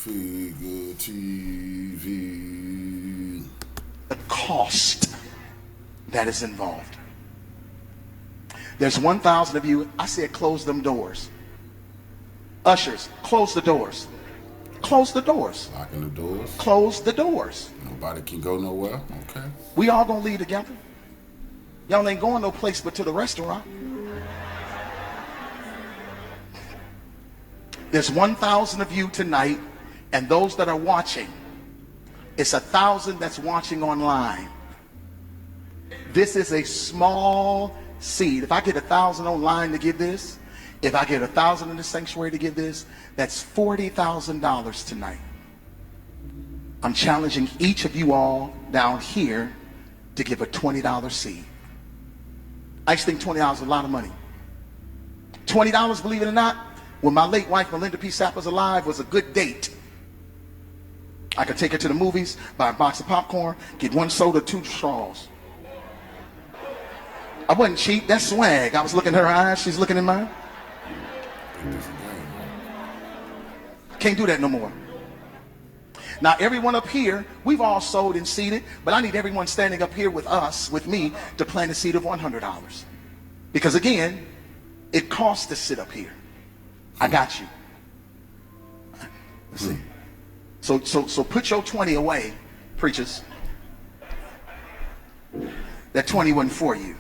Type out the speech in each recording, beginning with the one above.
Cultfigga TV. The cost that is involved. There's 1,000 of you. I said close them doors. Ushers, close the doors. Close the doors. Locking the doors. Close the doors. Nobody can go nowhere. Okay. We all gonna leave together. Y'all ain't going no place but to the restaurant. There's 1,000 of you tonight, and those that are watching, it's 1,000 that's watching online. This is a small seed. If I get 1,000 online to give this, if I get 1,000 in the sanctuary to give this, that's $40,000 tonight. I'm challenging each of you all down here to give a $20 seed. I just think $20 is a lot of money. $20, believe it or not, when my late wife Melinda P. Sapp was alive, was a good date. I could take her to the movies, buy a box of popcorn, get 1 soda, 2 straws. I wasn't cheap, that's swag. I was looking in her eyes, she's looking in mine. Can't do that no more. Now everyone up here, we've all sold and seeded, but I need everyone standing up here with us, with me, to plant a seed of $100. Because again, it costs to sit up here. I got you. Let's see. So put your 20 away, preachers. That 20 wasn't for you.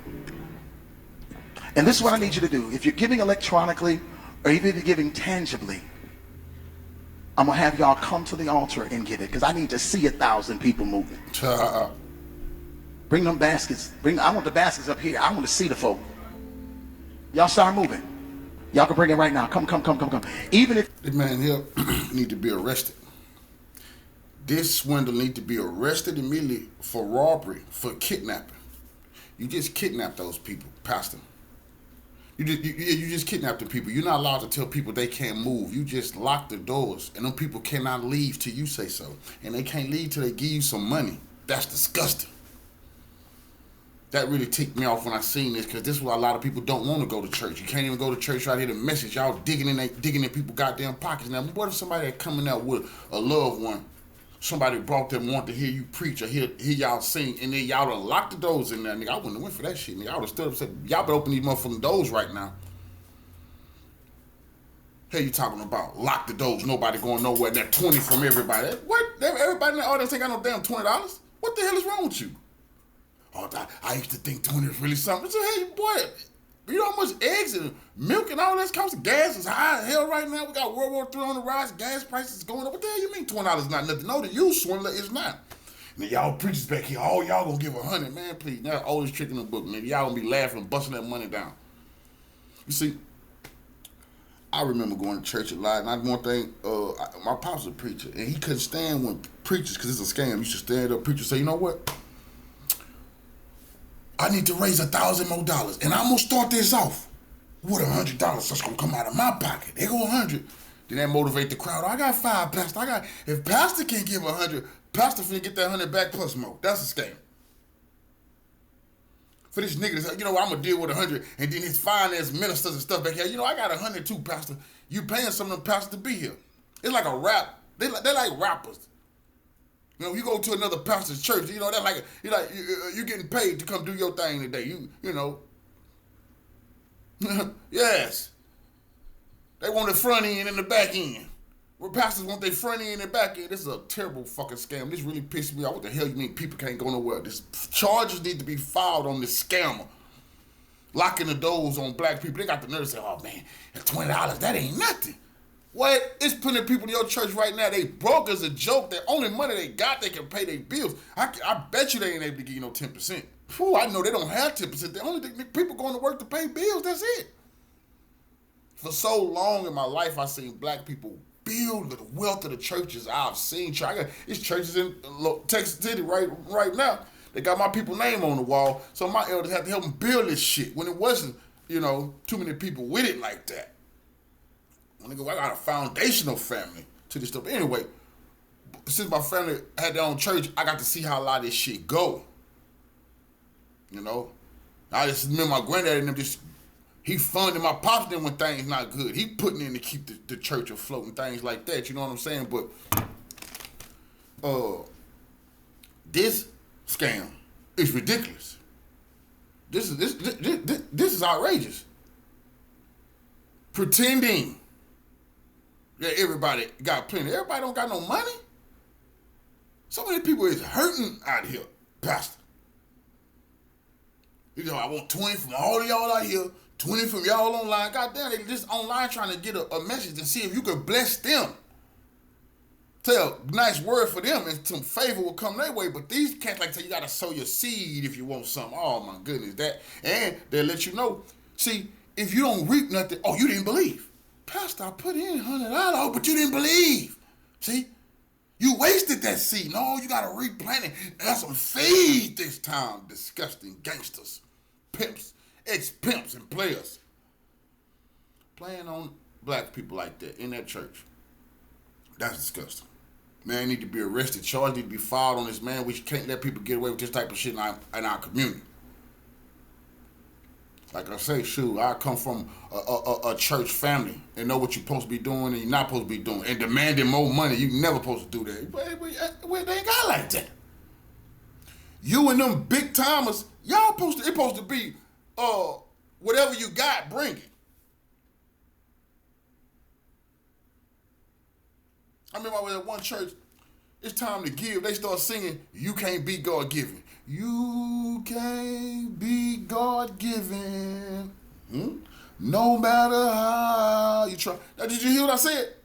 And this is what I need you to do. If you're giving electronically, or even if you're giving tangibly, I'm gonna have y'all come to the altar and give it, because I need to see 1,000 people moving. Bring them baskets. I want the baskets up here. I want to see the folk. Y'all start moving. Y'all can bring it right now. Come. Even if this man here need to be arrested. This swindler need to be arrested immediately for robbery, for kidnapping. You just kidnapped those people, Pastor. You just kidnapped the people. You're not allowed to tell people they can't move. You just lock the doors, and them people cannot leave till you say so. And they can't leave till they give you some money. That's disgusting. That really ticked me off when I seen this, because this is why a lot of people don't want to go to church. You can't even go to church right here. The message, y'all digging in people's goddamn pockets. Now, what if somebody that coming out with a loved one, somebody brought them, want to hear you preach or hear y'all sing, and then y'all done locked the doors in there, nigga? I wouldn't have went for that shit, nigga. I would have stood up and said, y'all better open these motherfucking doors right now. Hell you talking about? Lock the doors, nobody going nowhere. That 20 from everybody. What? Everybody in the audience ain't got no damn $20? What the hell is wrong with you? Oh, I used to think 20 was really something. I said, hey, boy, you know how much eggs and milk and all that comes? Gas is high as hell right now. We got World War III on the rise. Gas prices going up. What the hell you mean $20 is not nothing? No, to you, swindler, is not. Now, y'all preachers back here, all y'all gonna give 100. Man, please. Now, oldest trick in the book, nigga. Y'all gonna be laughing and busting that money down. You see, I remember going to church a lot, and I one thing, my pops was a preacher, and he couldn't stand when preachers, because it's a scam, you should stand up, preachers say, you know what? I need to raise $1,000 more, and I'm gonna start this off with $100 that's gonna come out of my pocket. They go 100. Then that motivate the crowd. I got 5, Pastor. If Pastor can't give 100, Pastor finna get that 100 back plus more. That's a scam. For this nigga, you know, I'm gonna deal with 100, and then his finance ministers and stuff back here. You know, I got 100 too, Pastor. You paying some of them pastors to be here. It's like a rap. They like rappers. You know, you go to another pastor's church, you know, that's like, you're getting paid to come do your thing today. You know. Yes. They want the front end and the back end. Where pastors want their front end and back end. This is a terrible fucking scam. This really pissed me off. What the hell you mean people can't go nowhere? This charges need to be filed on this scammer. Locking the doors on black people. They got the nerve to say, oh man, $20, that ain't nothing. What? It's putting people in your church right now. They broke as a joke. The only money they got, they can pay their bills. I bet you they ain't able to give you no 10%. Whew, I know they don't have 10%. The only thing, people going to work to pay bills, that's it. For so long in my life, I've seen black people build the wealth of the churches I've seen. It's churches in Texas City right now. They got my people's name on the wall. So my elders had to help them build this shit when it wasn't, too many people with it like that. I got a foundational family to this stuff. But anyway, since my family had their own church, I got to see how a lot of this shit go. I just remember my granddaddy and them just He funding my pops then when things not good. He putting in to keep the church afloat and things like that. You know what I'm saying? But this scam is ridiculous. This is outrageous. Pretending that everybody got plenty. Everybody don't got no money. So many people is hurting out here, Pastor. You know, I want 20 from all of y'all out here, 20 from y'all online. Goddamn, they just online trying to get a message and see if you could bless them. Tell a nice word for them and some favor will come their way. But these cats like say you gotta sow your seed if you want something. Oh my goodness, that. And they'll let you know. See, if you don't reap nothing, oh, you didn't believe. Pastor, I put in $100, but you didn't believe. See? You wasted that seed. No, you gotta replant it. That's some feed this time. Disgusting gangsters, pimps, ex-pimps, and players. Playing on black people like that in that church. That's disgusting. Man need to be arrested. Charges need to be filed on this man. We can't let people get away with this type of shit in our community. Like I say, shoot, I come from a church family and know what you're supposed to be doing and you're not supposed to be doing. And demanding more money, you never supposed to do that. But they ain't got like that. You and them big timers, y'all supposed to be, whatever you got, bring it. I remember I was at one church, it's time to give. They start singing, you can't be God-given. You can't be God-given. No matter how you try. Now, did you hear what I said?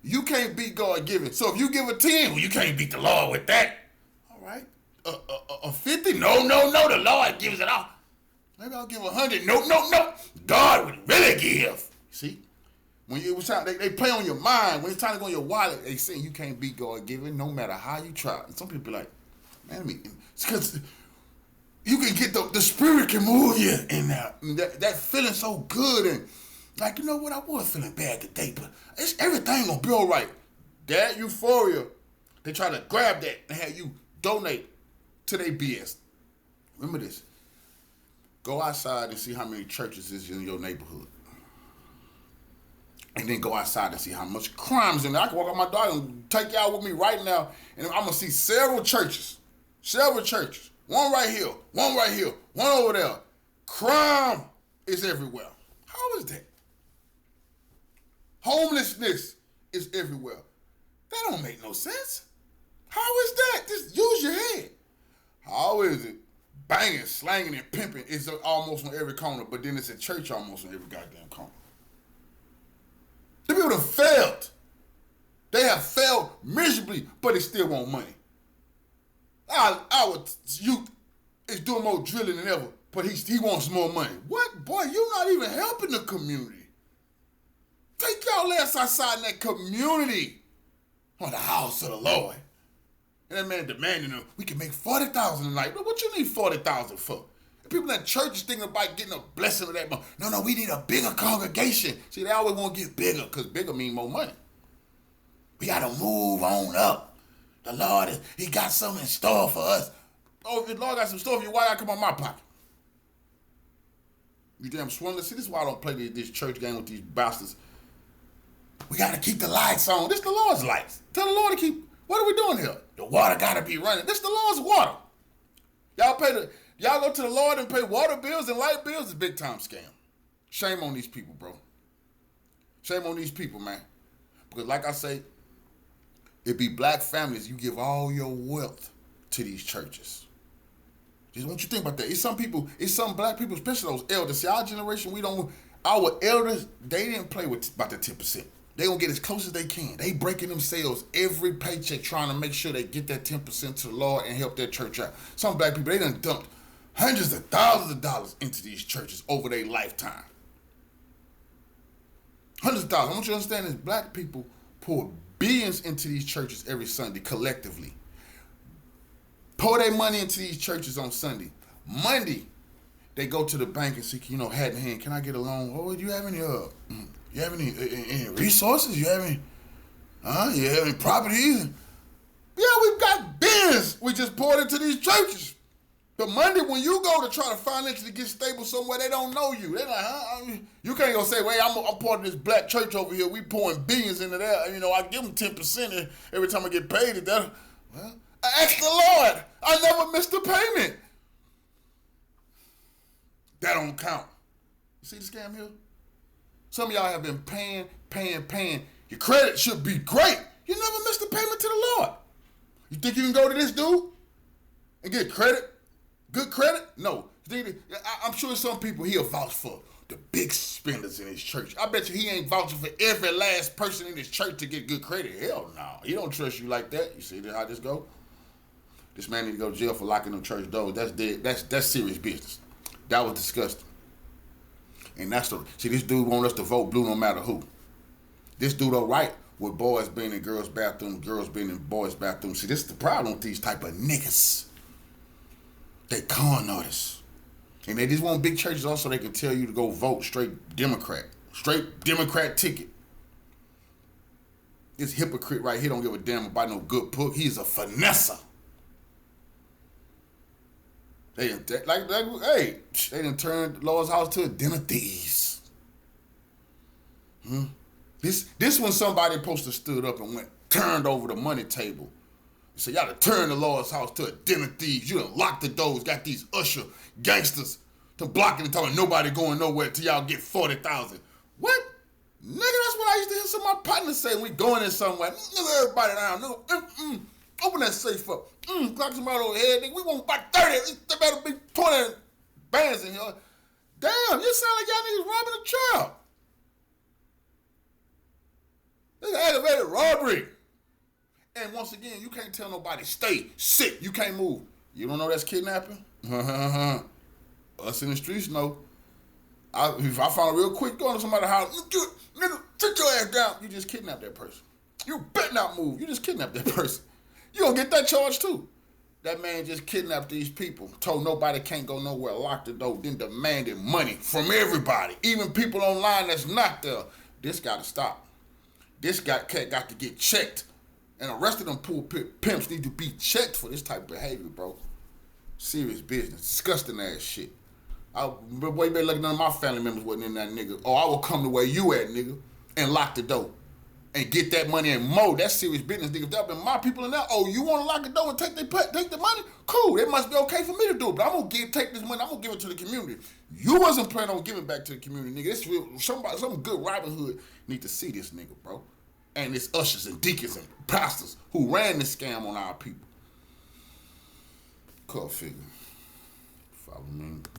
You can't beat God-given. So if you give a 10, well, you can't beat the Lord with that. All right. A 50? No. The Lord gives it all. Maybe I'll give 100. No. God would really give. See? When it was time, they play on your mind. When it's time to go on your wallet, they say you can't beat God-given no matter how you try. And some people be like, man, it's because you can get the spirit can move you in that feeling so good and like, you know what, I was feeling bad today, but everything gonna be all right. That euphoria, they try to grab that and have you donate to their BS. Remember this. Go outside and see how many churches is in your neighborhood. And then go outside and see how much crime's in there. I can walk out my dog and take y'all with me right now, and I'm gonna see several churches. One right here, one over there. Crime is everywhere. How is that? Homelessness is everywhere. That don't make no sense. How is that? Just use your head. How is it? Banging, slanging, and pimping is almost on every corner, but then it's a church almost on every goddamn corner. The people have failed. They have failed miserably, but they still want money. Our youth is doing more drilling than ever, but he wants more money. What? Boy, you're not even helping the community. Take y'all ass outside in that community on the house of the Lord. And that man demanding, we can make 40,000 a night. What you need 40,000 for? People in church is thinking about getting a blessing of that money. No, we need a bigger congregation. See, they always want to get bigger because bigger mean more money. We got to move on up. The Lord, he got something in store for us. Oh, if the Lord got some store for you, why not come on my pocket? You damn swindler. See, this is why I don't play this church game with these bastards. We got to keep the lights on. This is the Lord's lights. Tell the Lord to keep, what are we doing here? The water got to be running. This is the Lord's water. Y'all go to the Lord and pay water bills and light bills. It's a big time scam. Shame on these people, bro. Shame on these people, man. Because like I say, it be black families, you give all your wealth to these churches. Just what you think about that. It's some black people, especially those elders. See, our generation, our elders, they didn't play with about the 10%. They gonna get as close as they can. They breaking themselves every paycheck trying to make sure they get that 10% to the Lord and help their church out. Some black people, they done dumped hundreds of thousands of dollars into these churches over their lifetime. Hundreds of thousands. I want you to understand this. Black people pour billions into these churches every Sunday collectively. Pour their money into these churches on Sunday. Monday, they go to the bank and see, hat in hand, can I get a loan? Oh, do you have any resources? You have any properties? Yeah, we've got billions we just poured into these churches. But Monday, when you go to try to financially get stable somewhere, they don't know you. They're like, huh? You can't go say, wait, I'm part of this black church over here. We pouring billions into that. You know, I give them 10% every time I get paid. Well, I asked the Lord. I never missed a payment. That don't count. You see the scam here? Some of y'all have been paying. Your credit should be great. You never missed a payment to the Lord. You think you can go to this dude and get credit? Good credit? No. I'm sure some people he'll vouch for the big spenders in his church. I bet you he ain't vouching for every last person in his church to get good credit. Hell no. He don't trust you like that. You see how this go? This man need to go to jail for locking them church doors. That's dead. That's serious business. That was disgusting. And this dude want us to vote blue no matter who. This dude all right with boys being in girls' bathrooms, girls being in boys' bathrooms. See, this is the problem with these type of niggas. They con artists. And they just want big churches also they can tell you to go vote straight Democrat. Straight Democrat ticket. This hypocrite right here don't give a damn about no good book. He's a finesser. They done turned the Lord's house to a den of thieves. This when somebody supposed to stood up and turned over the money table. So y'all done turned the Lord's house to a den of thieves. You done locked the doors, got these usher gangsters to blocking and telling nobody going nowhere till y'all get 40,000. What? Nigga, that's what I used to hear some of my partners say when we going in somewhere. Nigga, everybody down. Nigga, open that safe up. Clock somebody over here, nigga. We want about 30. There better be 20 bands in here. Damn, you sound like y'all niggas robbing a child. This is aggravated robbery. And once again, you can't tell nobody, stay, sit, you can't move. You don't know that's kidnapping? Us in the streets know. If I found real quick going to somebody's house, nigga, sit your ass down. You just kidnapped that person. You better not move. You just kidnapped that person. You gonna get that charge too. That man just kidnapped these people, told nobody can't go nowhere, locked the door, then demanded money from everybody, even people online that's not there. This gotta stop. This cat got to get checked. And the rest of them pulpit pimps need to be checked for this type of behavior, bro. Serious business. Disgusting ass shit. Boy, you better look, none of my family members wasn't in that nigga. Oh, I will come the way you at, nigga, and lock the door. And get that money and more. That's serious business, nigga. If that been my people in there, oh, you want to lock the door and take the money? Cool, it must be okay for me to do it. But I'm going to take this money, I'm going to give it to the community. You wasn't planning on giving back to the community, nigga. This real, some good Robin Hood need to see this nigga, bro. And it's ushers and deacons and pastors who ran this scam on our people. Cultfigga. Follow me.